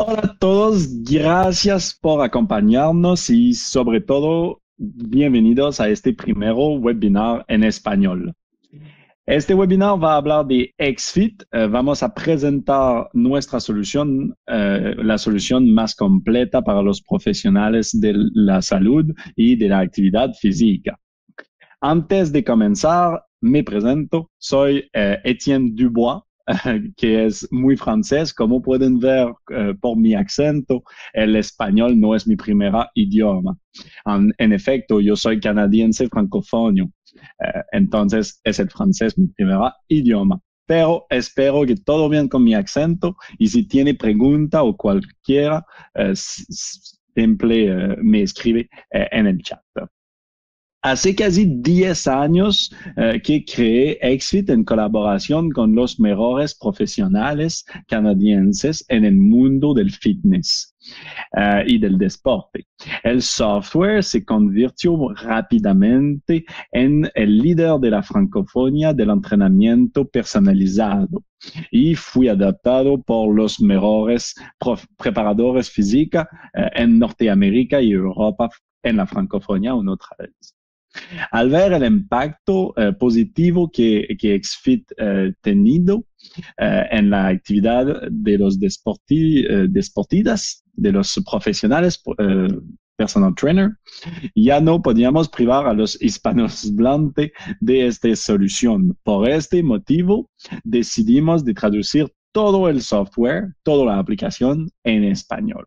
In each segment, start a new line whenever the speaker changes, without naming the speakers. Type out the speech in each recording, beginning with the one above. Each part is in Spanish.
Hola a todos, gracias por acompañarnos y sobre todo, bienvenidos a este primer webinar en español. Este webinar va a hablar de XFIT. Vamos a presentar nuestra solución, la solución más completa para los profesionales de la salud y de la actividad física. Antes de comenzar, me presento. Soy Etienne Dubois, que es muy francés. Como pueden ver por mi acento, el español no es mi primer idioma. En efecto, yo soy canadiense francofonio. Entonces, es el francés mi primer idioma. Pero espero que todo bien con mi acento y si tiene pregunta o cualquiera, siempre me escribe en el chat. Hace casi 10 años que creé XFIT en colaboración con los mejores profesionales canadienses en el mundo del fitness y del deporte. El software se convirtió rápidamente en el líder de la francofonía del entrenamiento personalizado y fui adaptado por los mejores preparadores físicos en Norteamérica y Europa en la francofonía una otra vez. Al ver el impacto positivo que XFIT ha tenido en la actividad de los deportistas, de los profesionales, personal trainer, ya no podíamos privar a los hispanohablantes de esta solución. Por este motivo, decidimos de traducir todo el software, toda la aplicación en español.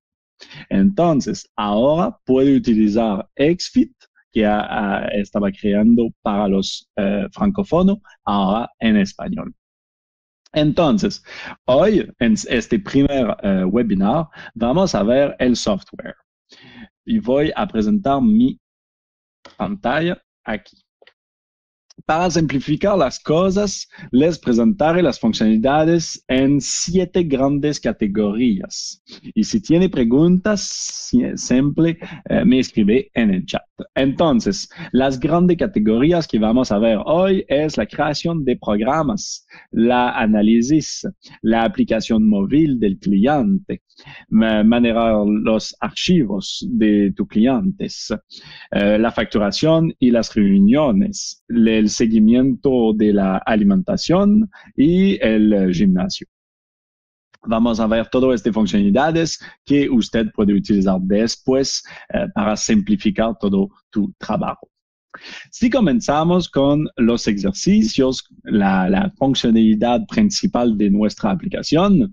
Entonces, ahora puede utilizar XFIT que estaba creando para los francófonos, ahora en español. Entonces, hoy en este primer webinar vamos a ver el software. Y voy a presentar mi pantalla aquí. Para simplificar las cosas, les presentaré las funcionalidades en 7 grandes categorías. Y si tiene preguntas, siempre me escribe en el chat. Entonces, las grandes categorías que vamos a ver hoy es la creación de programas, la análisis, la aplicación móvil del cliente, manejar los archivos de tus clientes, la facturación y las reuniones, el seguimiento de la alimentación y el gimnasio. Vamos a ver todas estas funcionalidades que usted puede utilizar después para simplificar todo tu trabajo. Si comenzamos con los ejercicios, la funcionalidad principal de nuestra aplicación,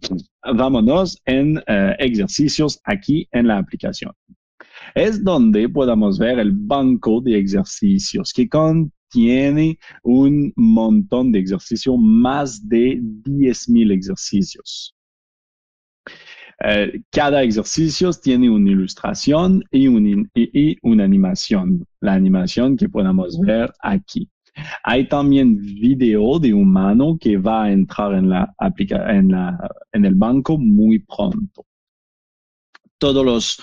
vámonos en ejercicios aquí en la aplicación. Es donde podamos ver el banco de ejercicios que contiene un montón de ejercicios, más de 10,000 ejercicios. Cada ejercicio tiene una ilustración y una animación, la animación que podemos ver aquí. Hay también video de humano que va a entrar en el banco muy pronto. Todos los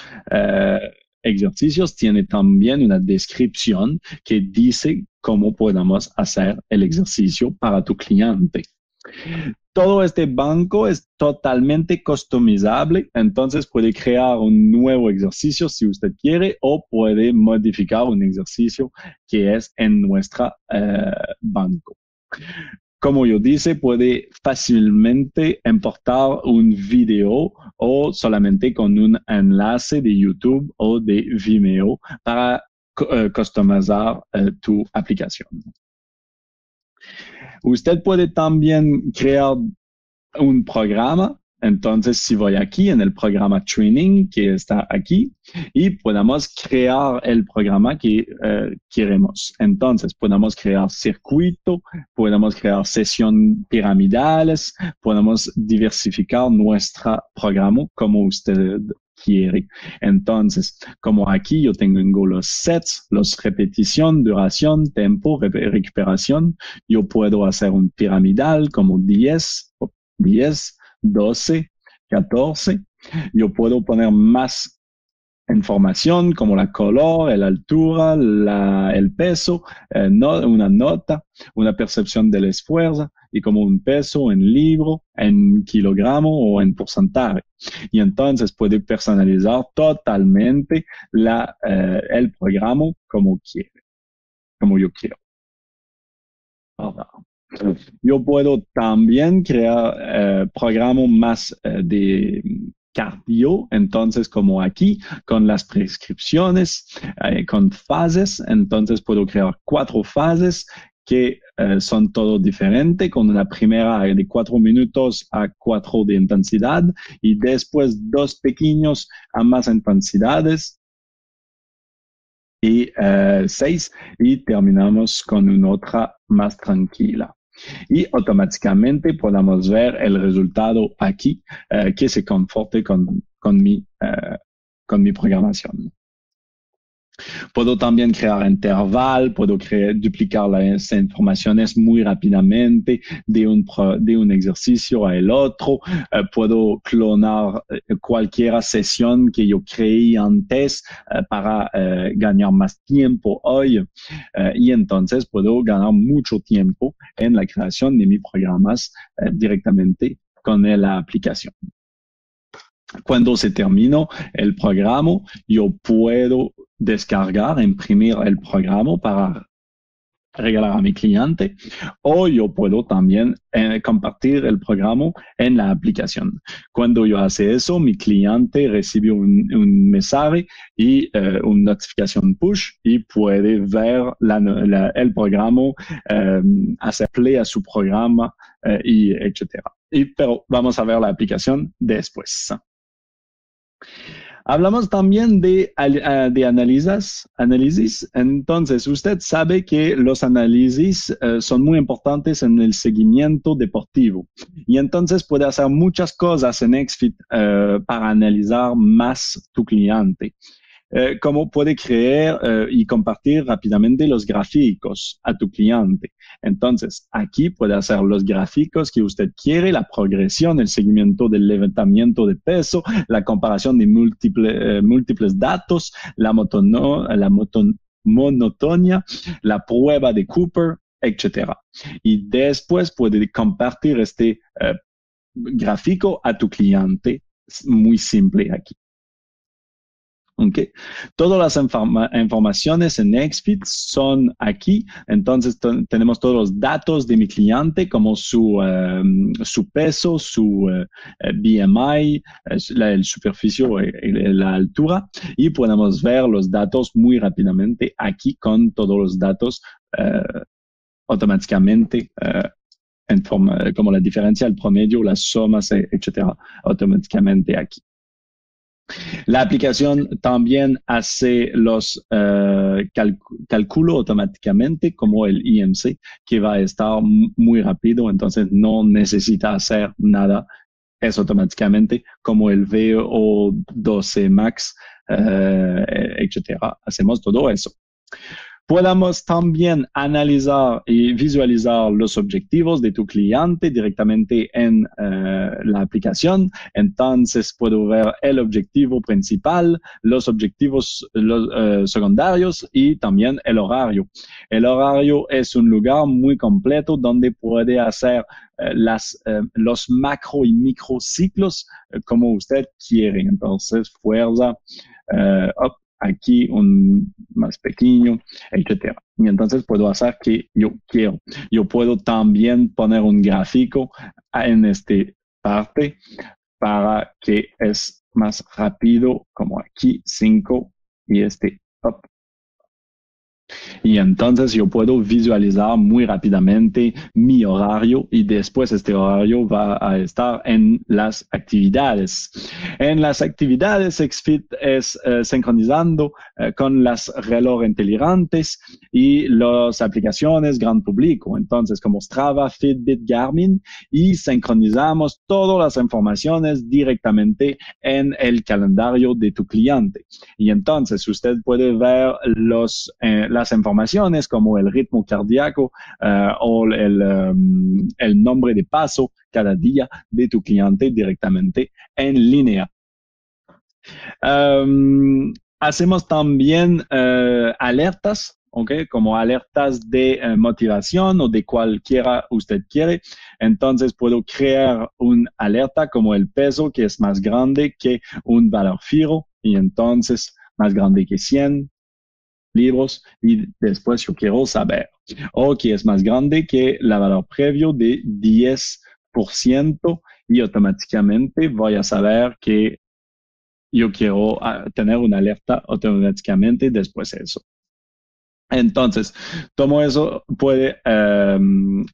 ejercicios tienen también una descripción que dice cómo podemos hacer el ejercicio para tu cliente. Todo este banco es totalmente customizable, entonces puede crear un nuevo ejercicio si usted quiere o puede modificar un ejercicio que es en nuestro banco. Como yo dije, puede fácilmente importar un video o solamente con un enlace de YouTube o de Vimeo para customizar tu aplicación. Usted puede también crear un programa. Entonces, si voy aquí en el programa Training, que está aquí, y podemos crear el programa que queremos. Entonces, podemos crear circuito, podemos crear sesiones piramidales, podemos diversificar nuestro programa como usted quiere. Entonces, como aquí yo tengo los sets, las repetición, duración, tiempo, recuperación, yo puedo hacer un piramidal como 10, 12, 14. Yo puedo poner más información como la color, la altura, el peso, una nota, una percepción del esfuerzo y como un peso en libro, en kilogramo o en porcentaje. Y entonces puede personalizar totalmente el programa como quiere, como yo quiero. Ahora, yo puedo también crear programas más de cardio, entonces como aquí, con las prescripciones, con fases, entonces puedo crear 4 fases que son todo diferentes, con una primera de 4 minutos a 4 de intensidad y después 2 pequeños a más intensidades y 6 y terminamos con una otra más tranquila. Y automáticamente podemos ver el resultado aquí que se conforte con mi programación. Puedo también crear intervalos, puedo duplicar las informaciones muy rápidamente de un ejercicio al otro, puedo clonar cualquier sesión que yo creé antes para ganar más tiempo hoy y entonces puedo ganar mucho tiempo en la creación de mis programas directamente con la aplicación. Cuando se terminó el programa, yo puedo descargar, imprimir el programa para regalar a mi cliente o yo puedo también compartir el programa en la aplicación. Cuando yo hace eso, mi cliente recibe un mensaje y una notificación push y puede ver el programa, hacer play a su programa y etc. Pero vamos a ver la aplicación después. Hablamos también de análisis. Entonces, usted sabe que los análisis son muy importantes en el seguimiento deportivo. Y entonces puede hacer muchas cosas en XFIT para analizar más tu cliente. Cómo puede crear y compartir rápidamente los gráficos a tu cliente. Entonces, aquí puede hacer los gráficos que usted quiere, la progresión, el seguimiento del levantamiento de peso, la comparación de múltiples datos, la monotonía, la prueba de Cooper, etc. Y después puede compartir este gráfico a tu cliente. Es muy simple aquí. Okay. Todas las informaciones en XFIT son aquí. Entonces tenemos todos los datos de mi cliente como su peso, su BMI, el superficie y la altura. Y podemos ver los datos muy rápidamente aquí con todos los datos automáticamente como la diferencia, el promedio, las sumas, etcétera, automáticamente aquí. La aplicación también hace los cálculos automáticamente como el IMC, que va a estar muy rápido, entonces no necesita hacer nada. Es automáticamente como el VO12 Max, etc. Hacemos todo eso. Podamos también analizar y visualizar los objetivos de tu cliente directamente en la aplicación. Entonces puedo ver el objetivo principal, los objetivos secundarios y también el horario. El horario es un lugar muy completo donde puede hacer los macro y micro ciclos como usted quiere. Entonces, fuerza, aquí un más pequeño, etc. Y entonces puedo hacer que yo quiero. Yo puedo también poner un gráfico en esta parte para que es más rápido, como aquí 5 y up. Y entonces yo puedo visualizar muy rápidamente mi horario y después este horario va a estar en las actividades. En las actividades, XFIT es sincronizando con las relojes inteligentes y las aplicaciones gran público. Entonces, como Strava, Fitbit, Garmin, y sincronizamos todas las informaciones directamente en el calendario de tu cliente. Y entonces usted puede ver las informaciones como el ritmo cardíaco o el nombre de paso cada día de tu cliente directamente en línea. Hacemos también alertas, ¿ok? Como alertas de motivación o de cualquiera usted quiere. Entonces puedo crear un alerta como el peso que es más grande que un valor fijo y entonces más grande que 100 libros y después yo quiero saber o que es más grande que el valor previo de 10% y automáticamente voy a saber que yo quiero tener una alerta automáticamente después de eso. Entonces, todo eso puede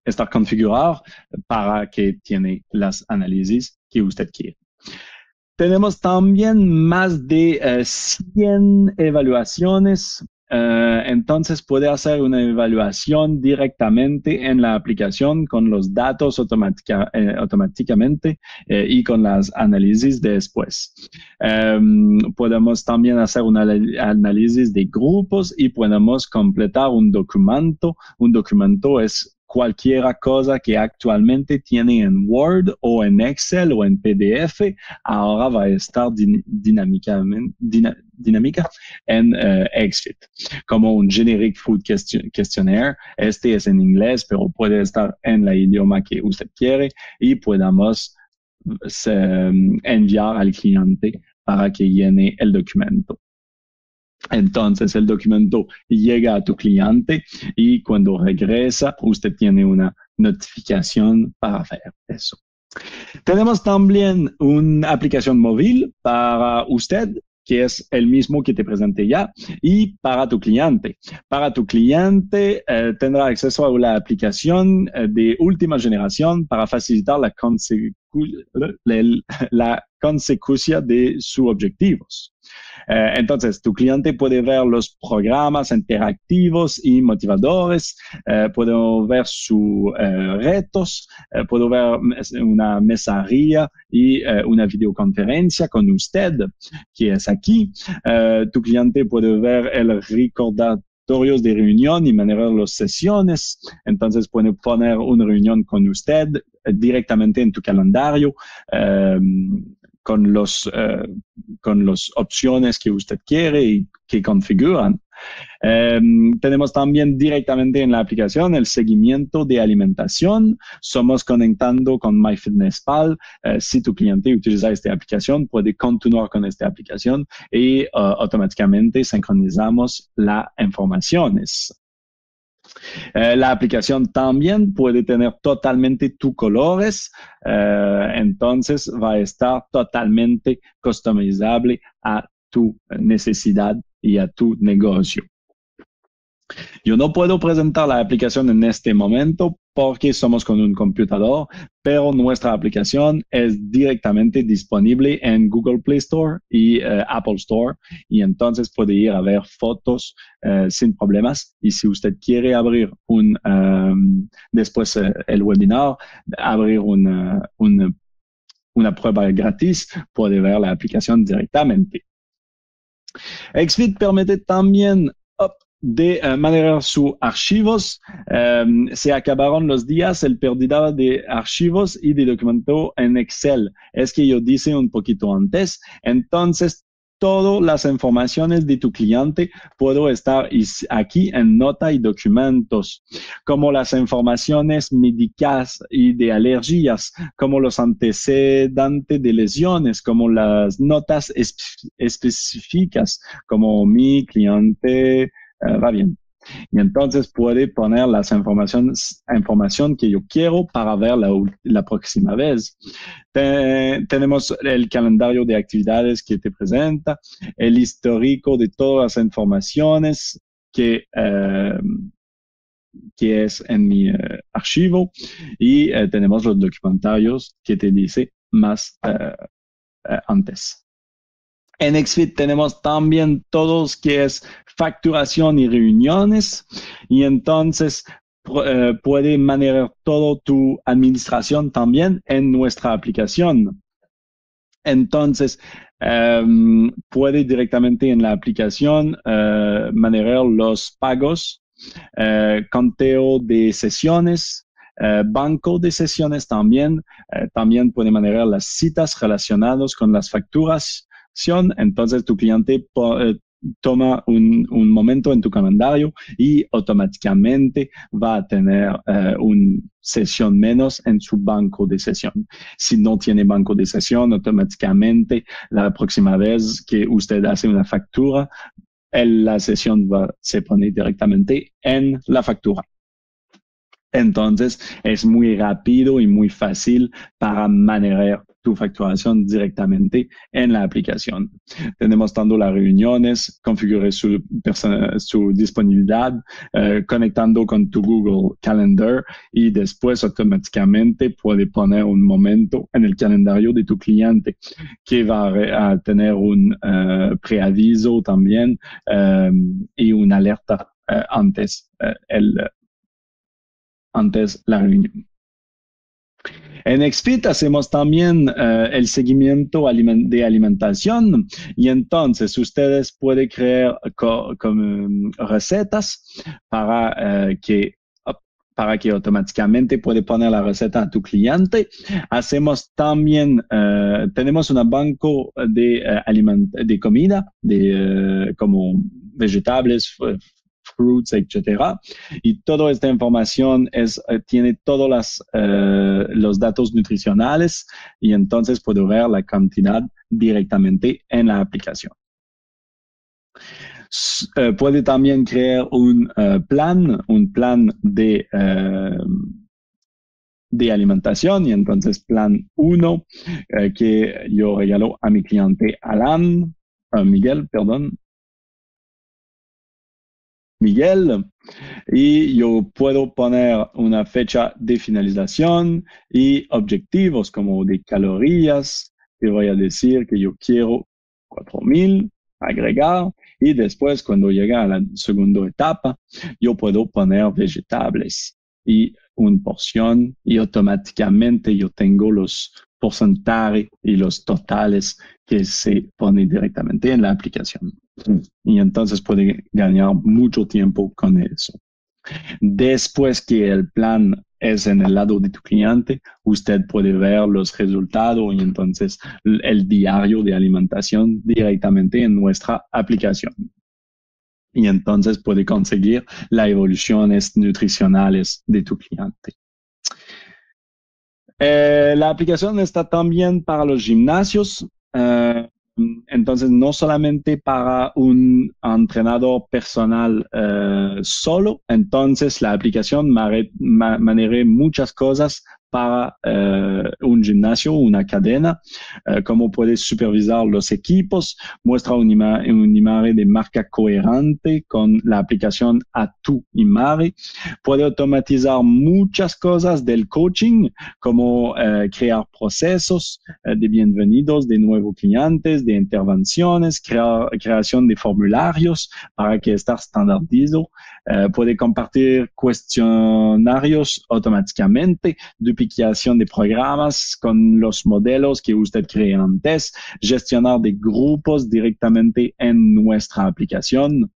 estar configurado para que tiene las análisis que usted quiere. Tenemos también más de 100 evaluaciones. Entonces puede hacer una evaluación directamente en la aplicación con los datos automáticamente y con las análisis después. Podemos también hacer un análisis de grupos y podemos completar un documento. Un documento es cualquier cosa que actualmente tiene en Word o en Excel o en PDF, ahora va a estar dinámica en XFIT, como un generic food questionnaire. Este es en inglés, pero puede estar en la idioma que usted quiere y podamos enviar al cliente para que llene el documento. Entonces el documento llega a tu cliente y cuando regresa usted tiene una notificación para hacer eso. Tenemos también una aplicación móvil para usted que es el mismo que te presenté ya, y para tu cliente. Para tu cliente tendrá acceso a la aplicación de última generación para facilitar la consecución de sus objetivos. Entonces, tu cliente puede ver los programas interactivos y motivadores, puede ver sus retos, puede ver una mensajería y una videoconferencia con usted, que es aquí. Tu cliente puede ver el recordatorio de reunión y manejar las sesiones. Entonces, puede poner una reunión con usted directamente en tu calendario. Con las opciones que usted quiere y que configuran. Tenemos también directamente en la aplicación el seguimiento de alimentación. Somos conectando con MyFitnessPal. Si tu cliente utiliza esta aplicación, puede continuar con esta aplicación y automáticamente sincronizamos las informaciones. La aplicación también puede tener totalmente tus colores, entonces va a estar totalmente customizable a tu necesidad y a tu negocio. Yo no puedo presentar la aplicación en este momento porque somos con un computador, pero nuestra aplicación es directamente disponible en Google Play Store y Apple Store, y entonces puede ir a ver fotos sin problemas. Y si usted quiere abrir después el webinar, abrir una prueba gratis, puede ver la aplicación directamente. XFIT permite también de manejar sus archivos. Se acabaron los días el pérdida de archivos y de documento en Excel. Es que yo dije un poquito antes. Entonces, todas las informaciones de tu cliente puedo estar aquí en nota y documentos, como las informaciones médicas y de alergias, como los antecedentes de lesiones, como las notas específicas, como mi cliente va bien. Y entonces puede poner las información que yo quiero para ver la próxima vez. Tenemos el calendario de actividades que te presenta, el histórico de todas las informaciones que es en mi archivo, y tenemos los documentarios que te dice más antes. En XFIT tenemos también todos que es facturación y reuniones, y entonces puede manejar todo tu administración también en nuestra aplicación. Entonces, puede directamente en la aplicación manejar los pagos, conteo de sesiones, banco de sesiones también. También puede manejar las citas relacionadas con las facturas, aplicación, entonces tu cliente toma un momento en tu calendario y automáticamente va a tener una sesión menos en su banco de sesión. Si no tiene banco de sesión, automáticamente la próxima vez que usted hace una factura, la sesión se pone directamente en la factura. Entonces, es muy rápido y muy fácil para manejar tu facturación directamente en la aplicación. Tenemos tanto las reuniones, configurar su disponibilidad, conectando con tu Google Calendar y después automáticamente puede poner un momento en el calendario de tu cliente que va a tener un preaviso también y una alerta antes la reunión. En XFIT hacemos también el seguimiento de alimentación y entonces ustedes pueden crear recetas para que automáticamente puede poner la receta a tu cliente. Hacemos también, tenemos un banco de comida, como vegetales, fruits, etcétera. Y toda esta información tiene todos los datos nutricionales y entonces puedo ver la cantidad directamente en la aplicación. Puede también crear un plan de alimentación y entonces plan 1 que yo regalo a mi cliente Miguel, y yo puedo poner una fecha de finalización y objetivos como de calorías, que voy a decir que yo quiero 4,000, agregar, y después cuando llega a la segunda etapa, yo puedo poner vegetales y una porción y automáticamente yo tengo los porcentajes y los totales que se ponen directamente en la aplicación. Y entonces puede ganar mucho tiempo con eso. Después que el plan es en el lado de tu cliente, usted puede ver los resultados y entonces el diario de alimentación directamente en nuestra aplicación. Y entonces puede conseguir las evoluciones nutricionales de tu cliente. La aplicación está también para los gimnasios. Entonces, no solamente para un entrenador personal solo, entonces la aplicación maneja muchas cosas para un gimnasio, una cadena, cómo puedes supervisar los equipos, muestra una imagen de marca coherente con la aplicación a tu imagen, puede automatizar muchas cosas del coaching, como crear procesos de bienvenidos de nuevos clientes, de intervenciones, creación de formularios para que esté estandarizado, puede compartir cuestionarios automáticamente, duplicación de programas con los modelos que usted creó antes, gestionar de grupos directamente en nuestra aplicación.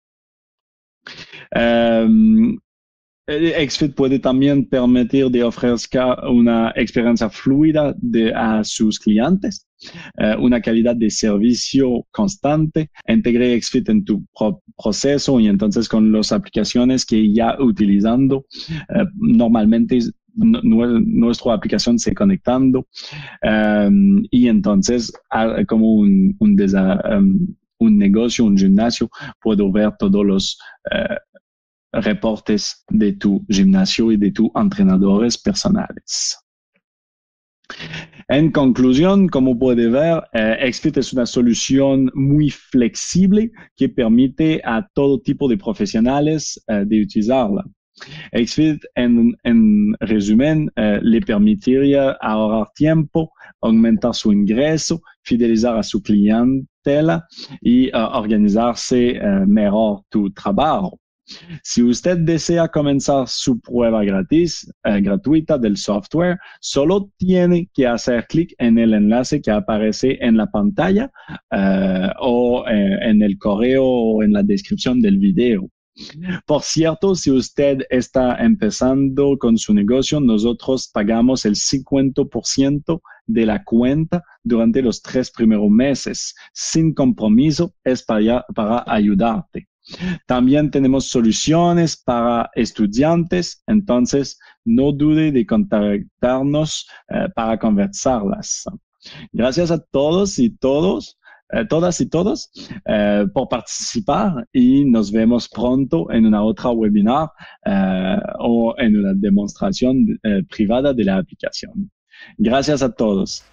XFIT puede también permitir de ofrecer una experiencia fluida a sus clientes, una calidad de servicio constante, integre XFIT en tu proceso y entonces con las aplicaciones que ya utilizando, normalmente nuestra aplicación se conectando y entonces como un negocio, un gimnasio, puedo ver todos los reportes de tu gimnasio y de tus entrenadores personales. En conclusión, como puede ver, XFIT es una solución muy flexible que permite a todo tipo de profesionales de utilizarla. XFIT, en resumen, le permitiría ahorrar tiempo, aumentar su ingreso, fidelizar a su clientela y organizarse mejor tu trabajo. Si usted desea comenzar su prueba gratuita del software, solo tiene que hacer clic en el enlace que aparece en la pantalla o en el correo o en la descripción del video. Por cierto, si usted está empezando con su negocio, nosotros pagamos el 50% de la cuenta durante los 3 primeros meses. Sin compromiso, es para ayudarte. También tenemos soluciones para estudiantes, entonces no dude de contactarnos para conversarlas. Gracias a todos y todas y todos por participar y nos vemos pronto en una otra webinar o en una demostración privada de la aplicación. Gracias a todos.